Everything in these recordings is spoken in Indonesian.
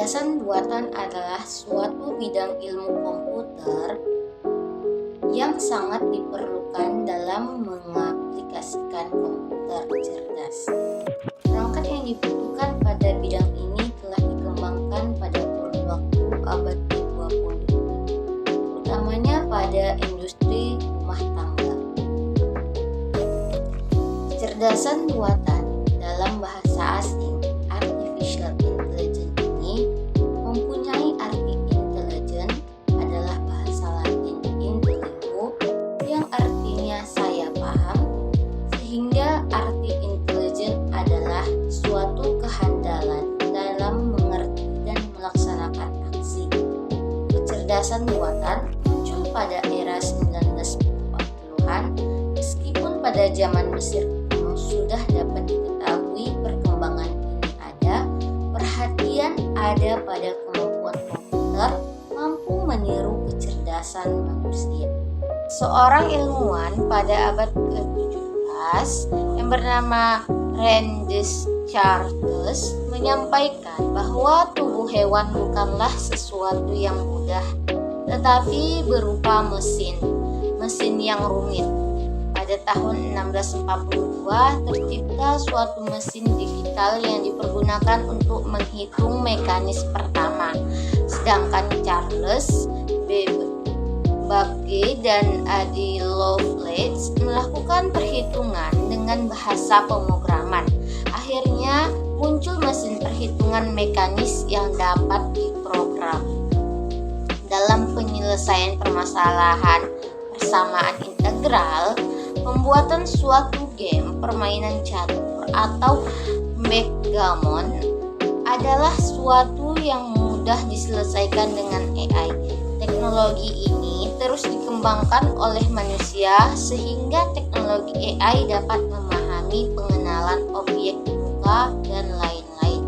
Kecerdasan buatan adalah suatu bidang ilmu komputer yang sangat diperlukan dalam mengaplikasikan komputer cerdas. Perangkat yang dibutuhkan pada bidang ini telah dikembangkan pada kurun waktu abad ke-20, utamanya pada industri rumah tangga. Kecerdasan buatan dalam bahasa asing artificial intelligence ini mempunyai arti intelijen adalah bahasa Latin intelligo yang artinya saya paham, sehingga arti intelijen adalah suatu kehandalan dalam mengerti dan melaksanakan aksi. Kecerdasan buatan muncul pada era 1940-an, meskipun pada zaman Mesir kuno sudah dapat diketahui perkembangan ini perhatian ada pada kemampuan komputer mampu meniru kecerdasan manusia. Seorang ilmuwan pada abad ke-17 yang bernama Rene Descartes menyampaikan bahwa tubuh hewan bukanlah sesuatu yang mudah, tetapi berupa mesin yang rumit. Pada tahun 1642 tercipta suatu mesin digital yang dipergunakan untuk menghitung mekanis pertama, sedangkan Charles Babbage dan Adi Lovelace melakukan perhitungan dengan bahasa pemrograman. Akhirnya muncul mesin perhitungan mekanis yang dapat diprogram. Dalam penyelesaian permasalahan persamaan integral, pembuatan suatu game permainan catur atau backgammon adalah suatu yang mudah diselesaikan dengan AI. Teknologi ini terus dikembangkan oleh manusia sehingga teknologi AI dapat memahami pengenalan objek muka dan lain-lain.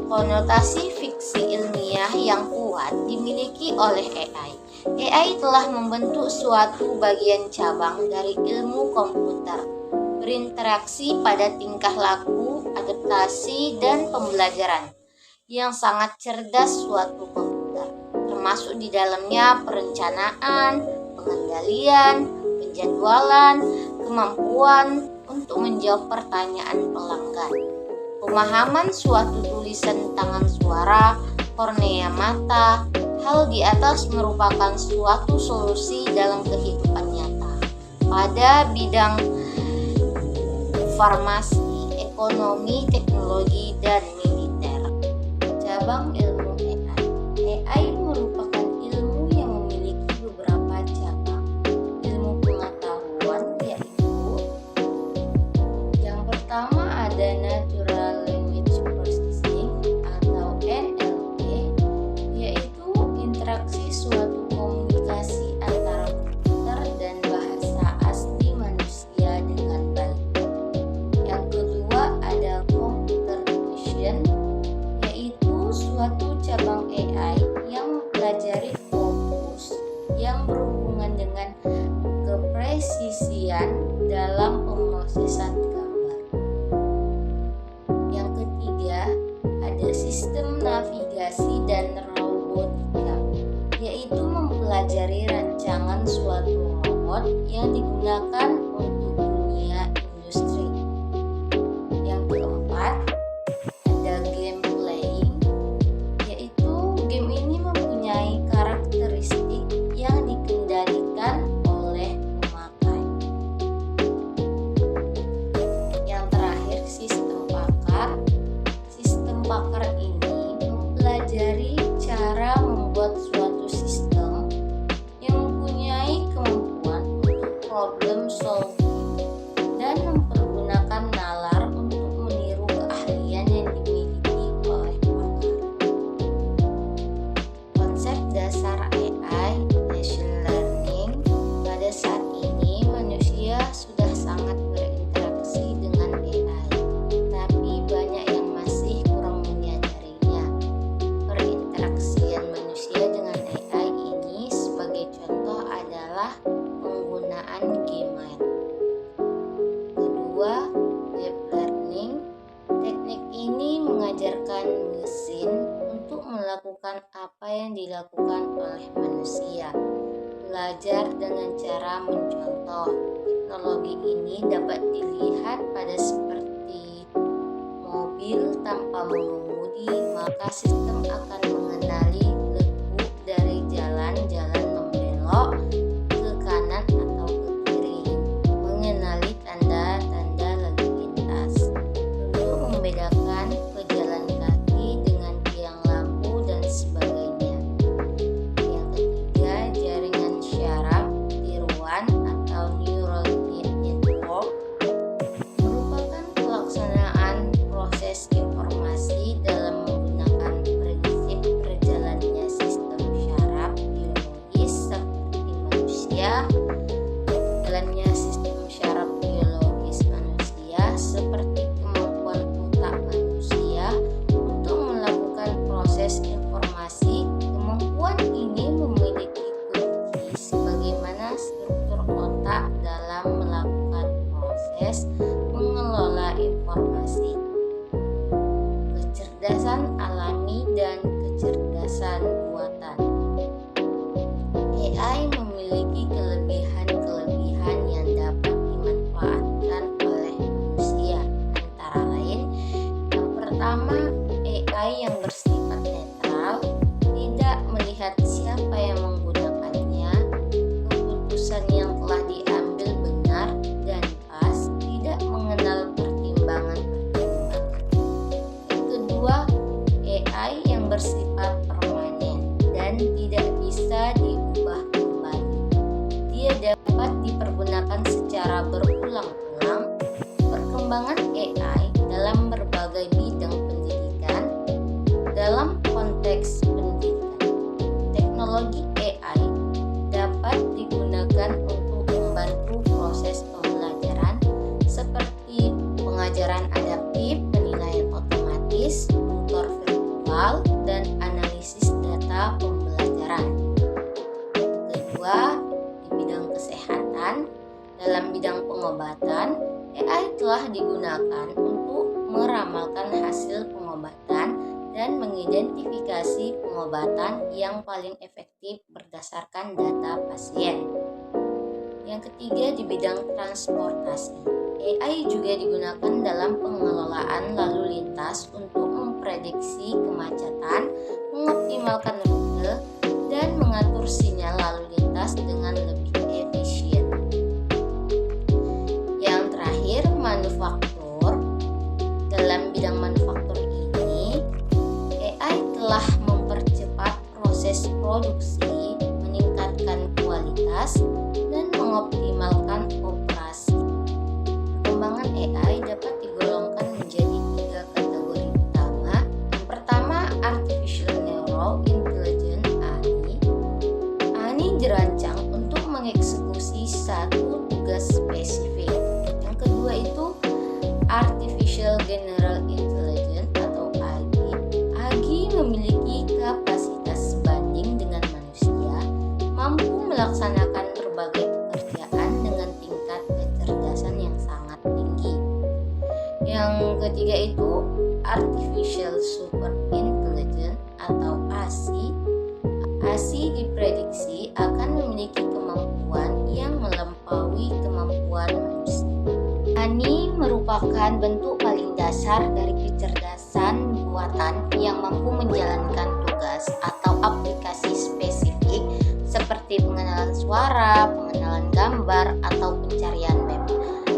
Konotasi fiksi ilmiah yang kuat dimiliki oleh AI. AI telah membentuk suatu bagian cabang dari ilmu komputer, berinteraksi pada tingkah laku, adaptasi, dan pembelajaran yang sangat cerdas suatu komputer, termasuk di dalamnya perencanaan, pengendalian, penjadwalan, kemampuan untuk menjawab pertanyaan pelanggan, pemahaman suatu tulisan tangan suara, kornea mata. Hal di atas merupakan suatu solusi dalam kehidupan nyata pada bidang farmasi, ekonomi, teknologi, dan militer. Cabang ilmu AI. AI merupakan ilmu yang memiliki beberapa cabang. Ilmu pengetahuan yaitu yang pertama ada Natural Language Processing atau NLP, yaitu interaksi suatu komunikasi antara komputer dan bahasa asli manusia dengan baik. Yang kedua ada Computer Vision, yaitu suatu cabang AI yang mempelajari fokus yang berhubungan dengan kepresisian dalam pemrosesan gambar. Yang ketiga ada Sistem Navigasi dan Robotika, yaitu mempelajari rancangan suatu robot yang digunakan untuk dunia industri. Yang keempat, ada game playing, yaitu game ini mempunyai karakteristik yang dikendalikan oleh pemakai. Yang terakhir, sistem pakar. Sistem pakar ini mempelajari cara membuat suatu sistem yang mempunyai kemampuan untuk problem solving dan mempergunakan nalar untuk meniru keahlian yang dimiliki oleh pakar. Konsep dasar AI, machine learning. Pada saat ini manusia sudah sangat berinteraksi dengan AI, tapi banyak yang masih kurang menyadarinya. Perinteraksian manusia dengan AI ini sebagai contoh adalah penggunaan Gmail. yang dilakukan oleh manusia. Belajar dengan cara mencontoh. Teknologi ini dapat dilihat pada seperti mobil tanpa mengemudi, maka sistem akan mengenali lekuk dari jalan-jalan membelok ke kanan atau ke kiri, mengenali tanda-tanda lalu lintas, untuk membedakan pejalan kaki dengan tiang lampu dan sebagainya. Yang ketiga, jaringan syaraf tiruan atau neural network merupakan pelaksanaan proses informasi dalam menggunakan prinsip berjalannya sistem syaraf biologis seperti manusia. Jalannya sistem syaraf biologis manusia seperti kemampuan otak manusia untuk melakukan proses informasi. Kemampuan ini memiliki kunci sebagaimana struktur otak dalam melakukan proses mengelola informasi. Kecerdasan alami dan kecerdasan buatan. AI memiliki kelebihan-kelebihan yang dapat dimanfaatkan oleh manusia, antara lain: yang pertama, AI yang bersifat netral, tidak melihat siapa yang menggunakannya, keputusan yang telah diambil benar dan pas, tidak mengenal pertimbangan-pertimbangan. Yang kedua, AI yang bersifat permanen dan tidak bisa diubah kembali. Dia dapat dipergunakan secara berulang-ulang. Perkembangan AI dalam berbagai bidang pendidikan. Dalam konteks pendidikan, teknologi AI dapat digunakan untuk membantu proses pembelajaran seperti pengajaran adaptif, penilaian otomatis, tutor virtual, dan analisis data pembelajaran. Kedua, di bidang kesehatan. Dalam bidang pengobatan, AI telah digunakan untuk meramalkan hasil pengobatan dan mengidentifikasi pengobatan yang paling efektif berdasarkan data pasien. Yang ketiga, di bidang transportasi. AI juga digunakan dalam pengelolaan lalu lintas untuk memprediksi kemacetan, mengoptimalkan rute, dan mengatur sinyal lalu lintas dengan lebih efisien. Yang terakhir, manufaktur. Dalam bidang manufaktur ini, AI telah mempercepat proses produksi, meningkatkan kualitas, dan mengoptimalkan operasi. Perkembangan AI dapat digolongkan menjadi 3 kategori utama. Yang pertama, Artificial Neural Intelligence (AI). AI dirancang untuk mengeksekusi satu tugas spesifik. Yang kedua itu Artificial General Intelligence atau AGI. AGI memiliki kapasitas sebanding dengan manusia, mampu melaksanakan berbagai pekerjaan dengan tingkat kecerdasan yang sangat tinggi. Yang ketiga itu Artificial Super Intelligence atau ASI. ASI diprediksi akan memiliki kemampuan yang melampaui kemampuan manusia. ANI merupakan bentuk paling dasar dari kecerdasan buatan yang mampu menjalankan tugas atau aplikasi spesifik seperti pengenalan suara, pengenalan gambar, atau pencarian web.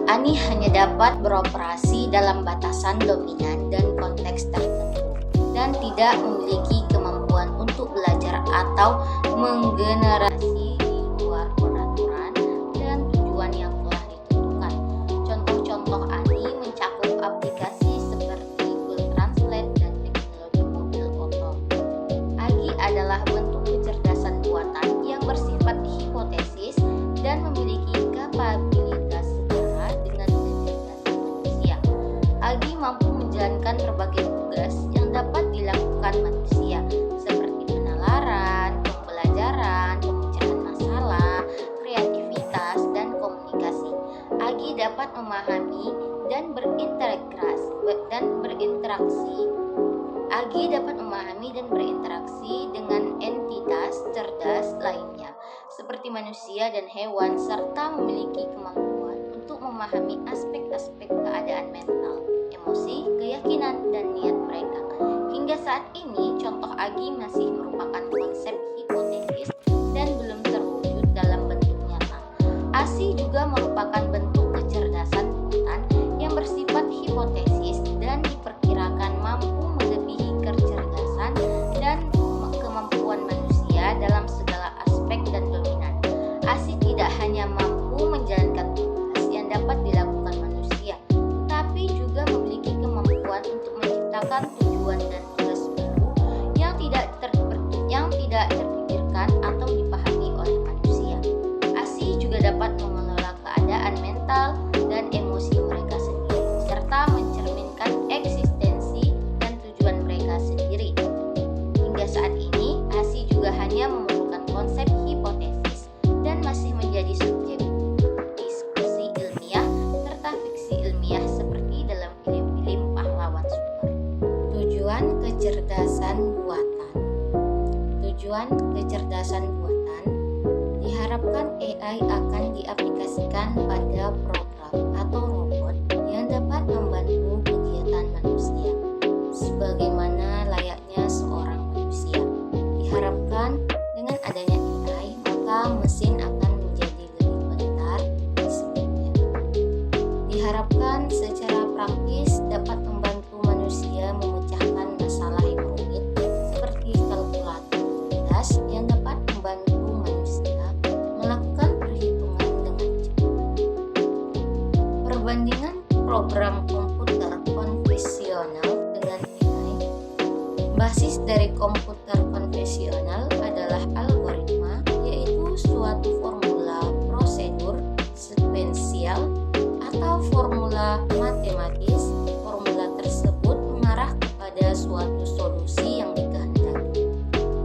ANI hanya dapat beroperasi dalam batasan dominan dan konteks tertentu dan tidak memiliki kemampuan untuk belajar atau menggenerasi di luar peraturan dan tujuan yang telah ditentukan. Contoh-contoh ANI mencakup aplikasi seperti Google Translate dan teknologi mobil otonom. AGI adalah bentuk kecerdasan buatan yang bersifat hipotesis dan memiliki kapabilitas setara dengan kecerdasan manusia. AGI mampu menjalankan berbagai tugas yang dapat dilakukan manusia, seperti penalaran, pembelajaran, pemecahan masalah, kreativitas, dan komunikasi. AGI dapat memahami dan berinteraksi Agi dapat memahami dan berinteraksi dengan entitas cerdas lainnya, seperti manusia dan hewan, serta memiliki kemampuan untuk memahami aspek-aspek keadaan mental, emosi, keyakinan, dan niat mereka. Hingga saat ini, contoh Agi masih merupakan konsep hipotesis dan belum terwujud dalam bentuk nyata. ASI juga merupakan bentuk kecerdasan buatan yang bersifat hipotesis dan diperkirakan mampu melebihi kecerdasan dan kemampuan manusia dalam segala aspek dan dominan. ASI tidak hanya mampu menjalankan tugas yang dapat dilakukan manusia, tetapi juga memiliki kemampuan untuk menciptakan tujuan dan tugas baru yang tidak terpikirkan atau dipahami oleh manusia. ASI juga dapat mengelola keadaan mental dan emosi mereka sendiri, serta mencerminkan eksistensi dan tujuan mereka sendiri. Hingga saat ini, ASI juga hanya memerlukan konsep hipotesis dan masih menjadi subjek diskusi ilmiah serta fiksi ilmiah seperti dalam film-film pahlawan super. Tujuan kecerdasan buatan. Tujuan kecerdasan buatan diharapkan AI akan diaplikasikan pada program atau robot yang dapat membantu kegiatan manusia, sebagaimana layaknya seorang manusia. Diharapkan dengan adanya AI, maka mesin akan menjadi lebih pintar dari sebelumnya. Diharapkan secara praktis dapat membantu manusia memecahkan masalah yang rumit seperti kalkulator cerdas yang dapat membantu manusia melakukan perhitungan dengan cepat. Perbandingan program komputer konvensional dengan AI. Basis dari komputer konvensional adalah algoritma, yaitu suatu formula prosedur sekuensial atau formula matematis. Formula tersebut mengarah kepada suatu solusi yang dikehendaki.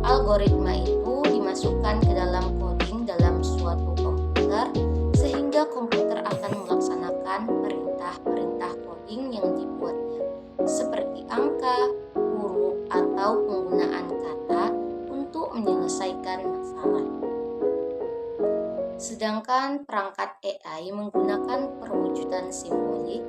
Algoritma itu dimasukkan ke dalam coding dalam suatu komputer, sehingga komputer akan melaksanakan perintah-perintah coding yang dibuatnya, seperti angka, huruf, atau penggunaan kata untuk menyelesaikan masalah. Sedangkan perangkat AI menggunakan perwujudan simbolik.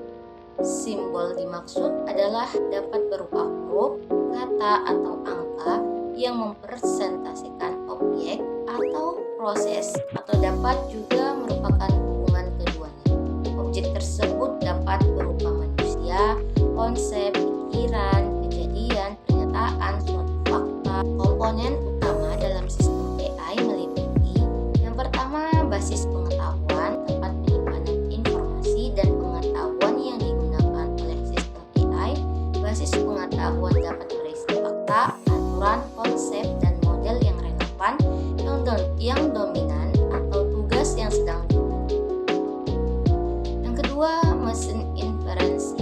Simbol dimaksud adalah dapat berupa huruf, kata, atau angka yang mempresentasikan objek atau proses, atau dapat juga merupakan hubungan keduanya. Objek tersebut dapat berupa manusia, konsep, pikiran, kejadian, pernyataan, suatu fakta. Komponen utama dalam sistem AI meliputi yang pertama, basis pengetahuan, tempat penyimpanan informasi dan pengetahuan yang digunakan oleh sistem AI. Basis pengetahuan dapat berisi fakta, aturan, konsep, dan model yang relevan, yang dominan, atau tugas yang sedang dibuat. Yang kedua, mesin inferensi.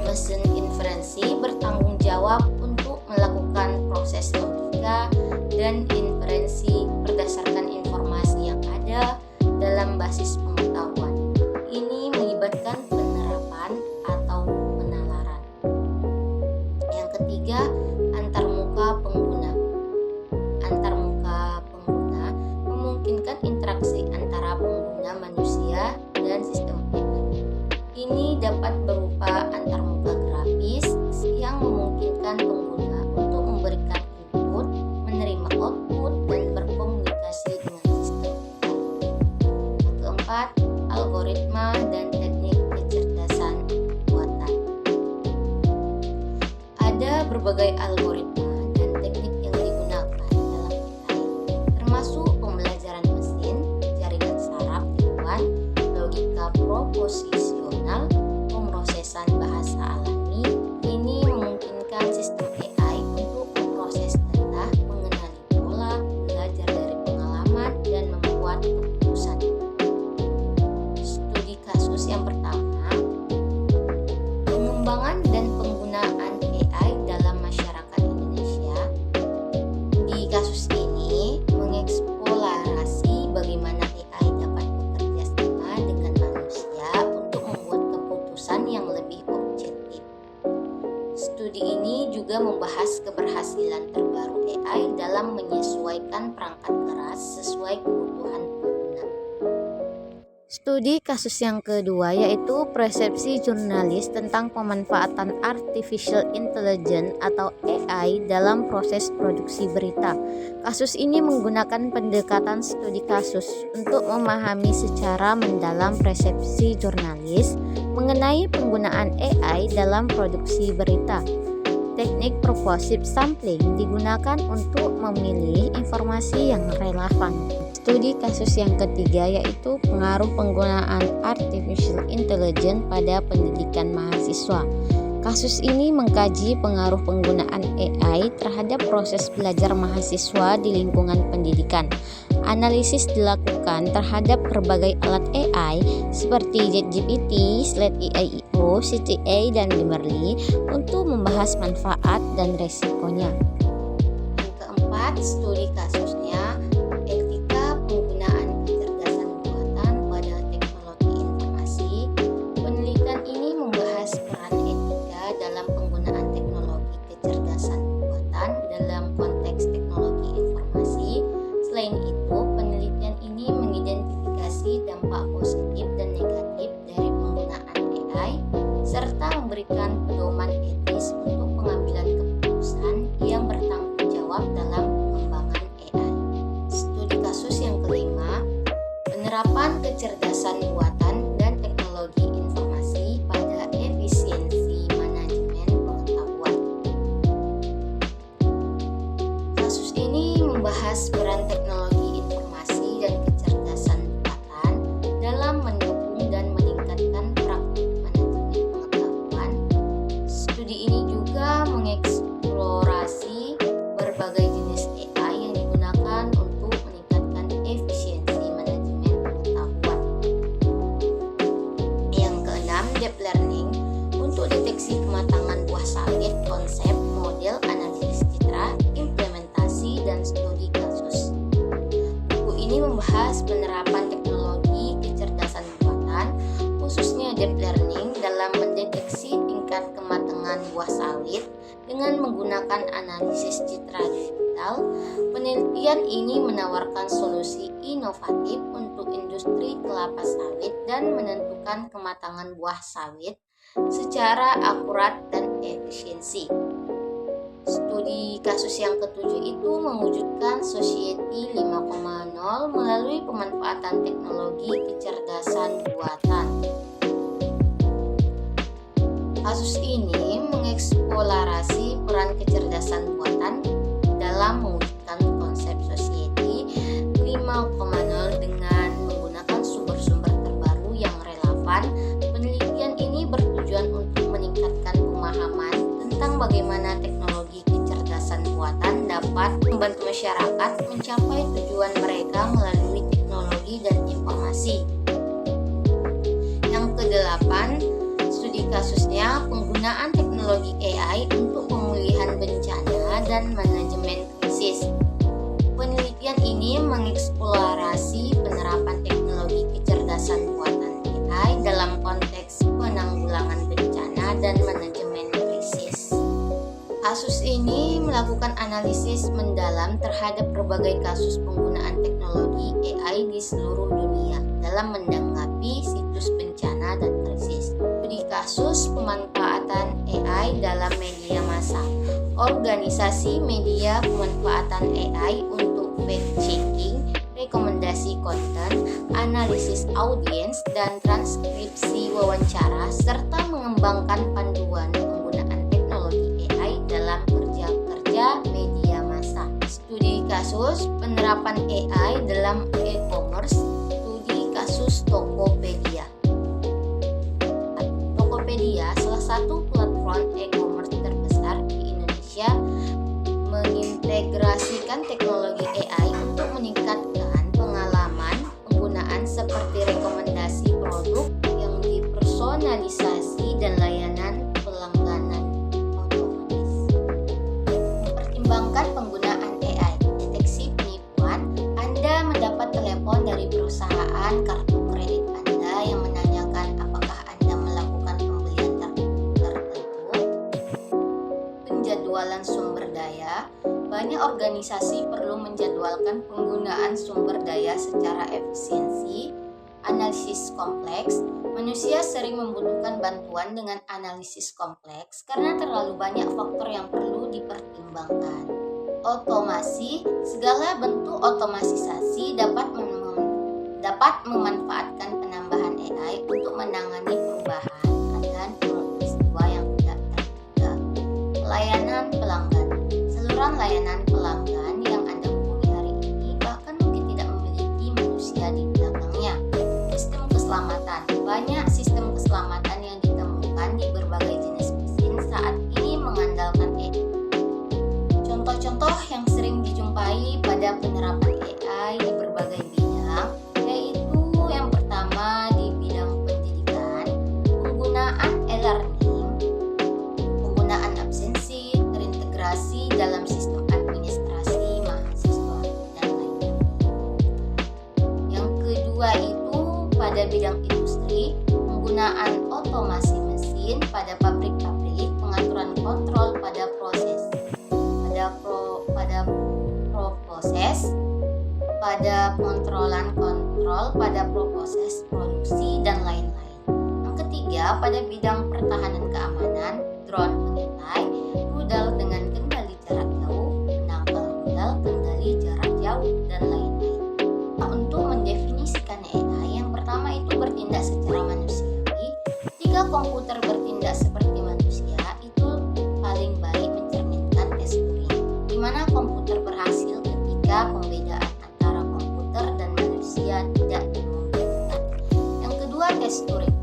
Mesin inferensi bertanggung jawab untuk melakukan proses logika dan inferensi berdasarkan informasi yang ada dalam basis pengetahuan. Ini melibatkan penerapan atau penalaran. Yang ketiga, antarmuka pengguna. Antarmuka pengguna memungkinkan interaksi antara pengguna manusia dan sistem AI. Ini dapat berupa antarmuka grafis yang memungkinkan pengguna untuk memberikan input, menerima output, dan berkomunikasi dengan sistem AI. Yang keempat, algoritma dan teknik kecerdasan buatan. Ada berbagai algoritma dan teknik yang digunakan dalam AI, termasuk pembelajaran mesin, jaringan saraf tiruan, logika proposisional, pemrosesan bahasa alami. Ini memungkinkan sistem AI untuk memproses data, mengenali pola, belajar dari pengalaman, dan membuat keputusan. Studi kasus yang pertama, pengembangan dan penggunaan AI dalam masyarakat Indonesia. Di kasus ini mengeksplorasi bagaimana AI dapat bekerja sama dengan manusia untuk membuat keputusan juga membahas keberhasilan terbaru AI dalam menyesuaikan perangkat keras sesuai kebutuhan pengguna. Studi kasus yang kedua yaitu persepsi jurnalis tentang pemanfaatan artificial intelligence atau AI dalam proses produksi berita. Kasus ini menggunakan pendekatan studi kasus untuk memahami secara mendalam persepsi jurnalis mengenai penggunaan AI dalam produksi berita. Teknik purposive sampling digunakan untuk memilih informasi yang relevan. Studi kasus yang ketiga yaitu pengaruh penggunaan artificial intelligence pada pendidikan mahasiswa. Kasus ini mengkaji pengaruh penggunaan AI terhadap proses belajar mahasiswa di lingkungan pendidikan. Analisis dilakukan terhadap berbagai alat AI seperti ChatGPT, Slate.io, CTA, dan Grammarly untuk membahas manfaat dan resikonya. Yang keempat, studi kasusnya etika penggunaan kecerdasan buatan pada teknologi informasi. Penelitian ini membahas peran etika dalam penggunaan teknologi kecerdasan buatan dalam konteks teknologi informasi. Selain itu, penelitian ini mengidentifikasi dampak positif dan negatif dari penggunaan AI serta memberikan pedoman etis untuk pengambilan keputusan yang bertanggung jawab dalam pengembangan AI. Studi kasus yang kelima, penerapan kecerdasan buatan dan teknologi informasi pada efisiensi manajemen pengetahuan. Kasus ini membahas peran teknologi informasi dan kecerdasan buatan dalam mendukung dan meningkatkan praktik manajemen pengetahuan. Studi ini juga mengeksplorasi berbagai jenis AI yang digunakan untuk meningkatkan efisiensi manajemen pengetahuan. Yang keenam, deep learning untuk deteksi kematangan buah sawit, konsep, model, analisis citra, implementasi, dan studi kasus. Buku ini membahas penerapan teknologi kecerdasan buatan, khususnya deep learning dalam mendeteksi tingkat kematangan buah sawit dengan menggunakan analisis citra digital. Penelitian ini menawarkan solusi inovatif untuk industri kelapa sawit dan menentukan kematangan buah sawit secara akurat dan efisiensi. Studi kasus yang ketujuh itu mewujudkan Society 5.0 melalui pemanfaatan teknologi kecerdasan buatan. Kasus ini mengeksplorasi peran kecerdasan buatan dalam mewujudkan konsep Society 5.0 dengan menggunakan sumber-sumber terbaru yang relevan. Penelitian ini bertujuan untuk meningkatkan pemahaman tentang bagaimana teknologi kecerdasan buatan dapat membantu masyarakat mencapai tujuan mereka melalui teknologi dan informasi. Yang kedelapan, studi kasusnya penggunaan teknologi AI untuk pemulihan bencana dan manajemen krisis. Penelitian ini mengeksplorasi penerapan teknologi kecerdasan buatan AI dalam konteks penanggulangan bencana dan manajemen krisis. Kasus ini melakukan analisis mendalam terhadap berbagai kasus penggunaan teknologi AI di seluruh dunia dalam menanggapi situs bencana dan krisis. Studi kasus pemanfaatan AI dalam media massa. Organisasi media pemanfaatan AI untuk fact-checking, rekomendasi konten, analisis audiens, dan transkripsi wawancara, serta mengembangkan panduan penggunaan teknologi AI dalam kerja-kerja media massa. Studi kasus penerapan AI dalam e-commerce. Studi kasus Tokopedia. Tokopedia, salah satu platform e-commerce terbesar di Indonesia, mengintegrasikan teknologi AI untuk meningkatkan pengalaman penggunaan seperti rekomendasi produk yang dipersonalisasi dan layanan pelangganan otomatis. Mempertimbangkan penggunaan AI, deteksi penipuan. Anda mendapat telepon dari perusahaan kartu kredit Anda yang menanyakan apakah Anda melakukan pembelian tertentu. Penjadwalan organisasi perlu menjadwalkan penggunaan sumber daya secara efisiensi, analisis kompleks, manusia sering membutuhkan bantuan dengan analisis kompleks karena terlalu banyak faktor yang perlu dipertimbangkan. Otomasi, segala bentuk otomatisasi dapat memanfaatkan penambahan AI untuk menangani perubahan dan peristiwa yang tidak terduga. Pelayanan pelanggan, saluran layanan pelanggan yang Anda hubungi hari ini bahkan mungkin tidak memiliki manusia di belakangnya. Sistem keselamatan, banyak sistem keselamatan yang ditemukan di berbagai jenis mesin saat ini mengandalkan AI. Contoh-contoh yang sering dijumpai pada penerapan AI di berbagai bidang, yaitu yang pertama di bidang pendidikan, penggunaan e-learning, penggunaan absensi, terintegrasi dalam sistem administrasi mahasiswa, dan lainnya. Yang kedua itu pada bidang industri, penggunaan otomasi mesin pada pabrik-pabrik, pengaturan kontrol pada proses, pada pengontrolan kontrol pada proses produksi dan lain-lain. Yang ketiga pada bidang pertahanan keamanan, drone pengintai, rudal dengan kendali jarak jauh, penangkal rudal kendali jarak jauh, dan lain-lain. Untuk mendefinisikan AI, yang pertama itu bertindak secara manusiawi. Jika komputer bertindak seperti manusia, itu paling baik mencerminkan tes Turing, di mana komputer berhasil ketika pembedaan antara komputer dan manusia tidak dimungkinkan. Yang kedua, tes Turing.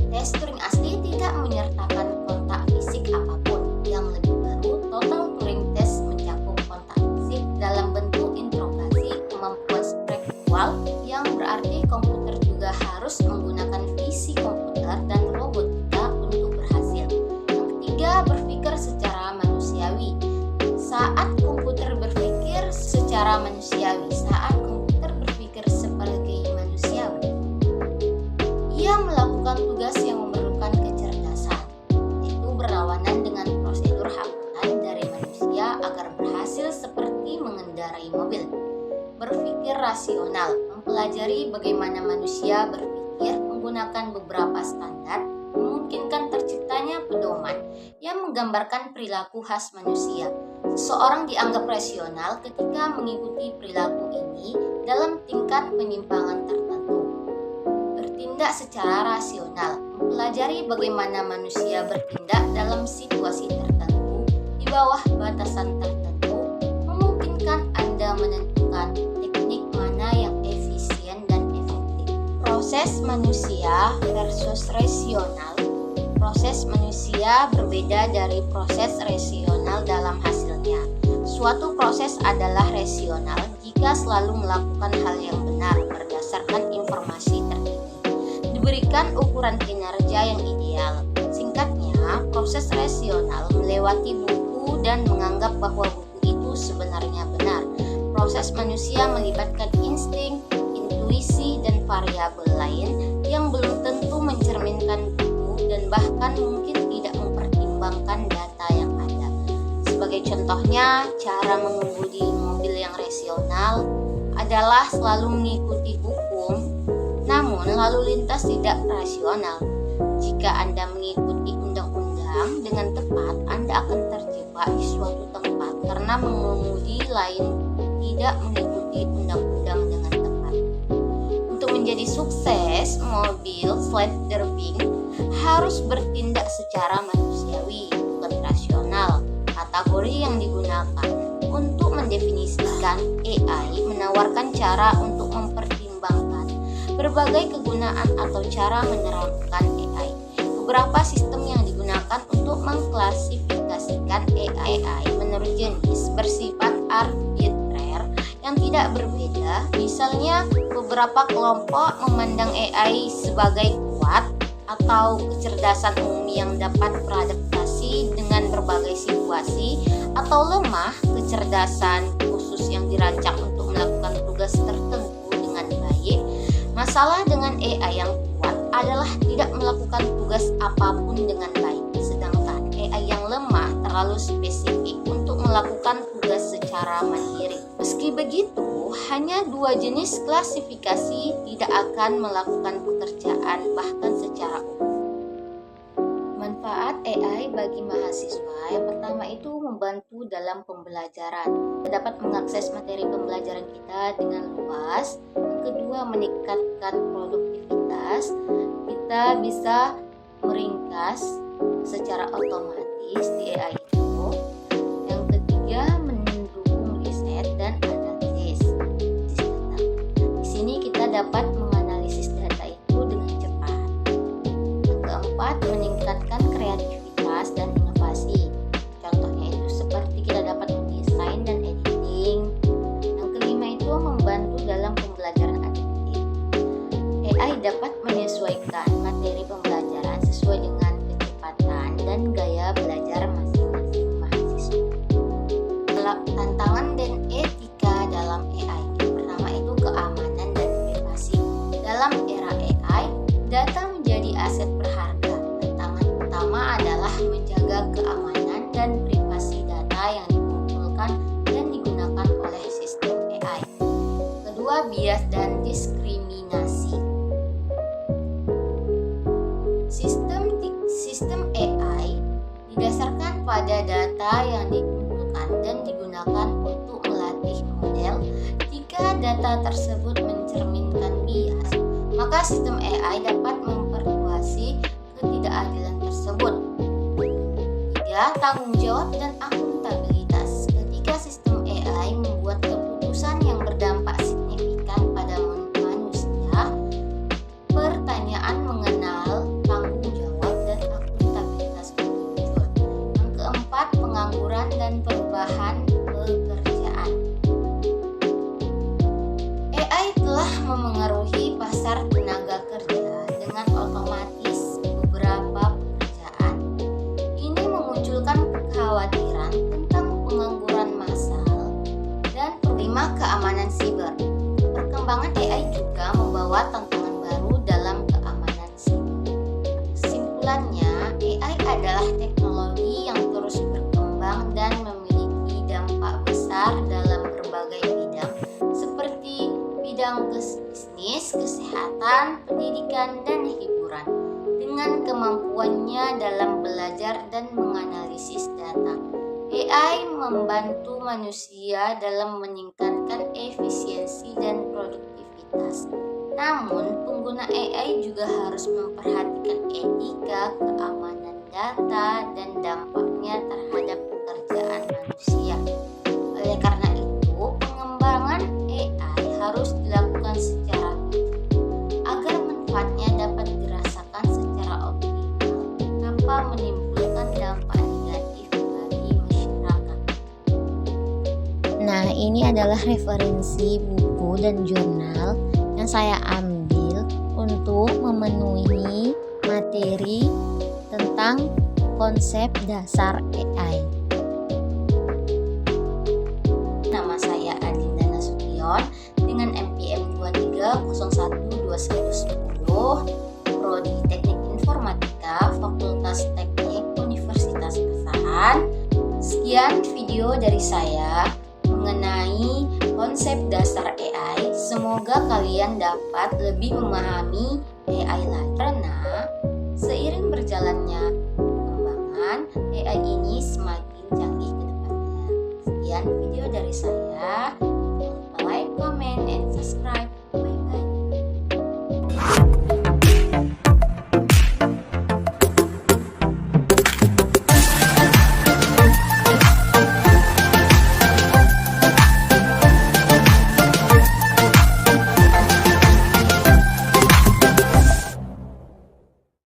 Tes Turing asli tidak menyertakan kontak fisik apapun. Yang lebih baru, total Turing test mencakup kontak fisik dalam bentuk interogasi kemampuan spektral, yang berarti komputer juga harus menggunakan visi komputer dan robotika untuk berhasil. Yang ketiga, berpikir secara manusiawi. Saat komputer berpikir secara manusiawi, ia melakukan tugas yang memerlukan kecerdasan, yaitu berlawanan dengan prosedur hambatan dari manusia agar berhasil seperti mengendarai mobil. Berpikir rasional, mempelajari bagaimana manusia berpikir menggunakan beberapa standar, memungkinkan terciptanya pedoman yang menggambarkan perilaku khas manusia. Seseorang dianggap rasional ketika mengikuti perilaku ini dalam tingkat penyimpangan tertentu. Bertindak secara rasional, mempelajari bagaimana manusia bertindak dalam situasi tertentu di bawah batasan tertentu, memungkinkan Anda menentukan teknik mana yang efisien dan efektif. Proses manusia versus rasional. Proses manusia berbeda dari proses rasional dalam hasilnya. Suatu proses adalah rasional jika selalu melakukan hal yang benar berdasarkan informasi terkini, diberikan ukuran kinerja yang ideal. Singkatnya, proses rasional melewati buku dan menganggap bahwa buku itu sebenarnya benar. Proses manusia melibatkan insting, intuisi, dan variabel lain yang belum tentu mencerminkan buku dan bahkan mungkin tidak mempertimbangkan data yang ada. Sebagai contohnya, cara mengemudi mobil yang rasional adalah selalu mengikuti hukum, namun lalu lintas tidak rasional. Jika Anda mengikuti undang-undang dengan tepat, Anda akan terjebak di suatu tempat karena mengemudi lain tidak mengikuti undang-undang dengan tepat. Untuk menjadi sukses, mobil self-driving harus bertindak secara manusiawi, bukan rasional. Kategori yang digunakan untuk mendefinisikan AI menawarkan cara untuk mempertimbangkan berbagai kegunaan atau cara menerapkan AI. Beberapa sistem yang digunakan untuk mengklasifikasikan AI menurut jenis bersifat arbitrer yang tidak berbeda. Misalnya, beberapa kelompok memandang AI sebagai kuat atau kecerdasan umum yang dapat beradaptasi dengan berbagai situasi, atau lemah, kecerdasan khusus yang dirancang untuk melakukan tugas tertentu dengan baik. Masalah dengan AI yang kuat adalah tidak melakukan tugas apapun dengan baik, sedangkan AI yang lemah terlalu spesifik untuk melakukan melakukan tugas secara mandiri. Meski begitu, hanya 2 jenis klasifikasi tidak akan melakukan pekerjaan bahkan secara umum. Manfaat AI bagi mahasiswa yang pertama itu membantu dalam pembelajaran. Kita dapat mengakses materi pembelajaran kita dengan luas. Yang kedua, meningkatkan produktivitas. Kita bisa meringkas secara otomatis di AI itu. Yang ketiga, mendukung riset dan analisis data. Di sini kita dapat menganalisis data itu dengan cepat. Yang keempat, meningkatkan kreativitas dan inovasi. Contohnya itu seperti kita dapat mendesain dan editing. Yang kelima itu membantu dalam pembelajaran adaptif. AI dapat menyesuaikan materi pembelajaran sesuai dengan kecepatan dan gaya belajar masing-masing mahasiswa. Tantangan dan etika dalam AI. Yang pertama itu keamanan dan privasi. Dalam era AI, data menjadi aset berharga. Tantangan utama adalah menjaga keamanan dan privasi data yang dikumpulkan dan digunakan oleh sistem AI. Kedua, bias dan diskriminasi. Sistem AI didasarkan pada data yang dikumpulkan dan digunakan untuk melatih model. Jika data tersebut mencerminkan bias, maka sistem AI dapat memperluasi ketidakadilan tersebut. Tiga, tanggung jawab dan akuntabilitas. Ketika sistem AI membuat keputusan yang berdampak signifikan pada manusia, pertanyaan mengenal tanggung jawab dan akuntabilitas muncul. Yang keempat, pengangguran dan perubahan pekerjaan. AI telah memengaruhi pasar tenaga kerja dengan otomatis beberapa pekerjaan. Ini memunculkan kekhawatiran tentang pengangguran massal dan kelima, keamanan siber. Perkembangan AI juga membawa tantangan baru dalam keamanan siber. Kesimpulannya, AI adalah teknologi yang terus berkembang dan memiliki dampak besar dalam berbagai bidang seperti bidang bisnis, kesehatan, pendidikan, dan hiburan. Dengan kemampuannya dalam belajar dan menganalisis data, AI membantu manusia dalam meningkatkan efisiensi dan produktivitas. Namun, pengguna AI juga harus memperhatikan etika, keamanan data, dan dampaknya terhadap pekerjaan manusia. Oleh karena itu, pengembangan AI harus dilakukan secara bijak agar manfaatnya dapat dirasakan secara optimal tanpa menimbulkan dampak negatif bagi masyarakat. Nah, ini adalah referensi buku dan jurnal yang saya ambil untuk memenuhi materi tentang konsep dasar AI. Nama saya Adinda Nasution dengan NPM 23012110, Prodi Teknik Informatika, Fakultas Teknik Universitas Asahan. Sekian video dari saya mengenai konsep dasar AI. Semoga kalian dapat lebih memahami AI lagi, karena seiring berjalannya perkembangan AI ini semakin canggih ke depannya. Sekian video dari saya.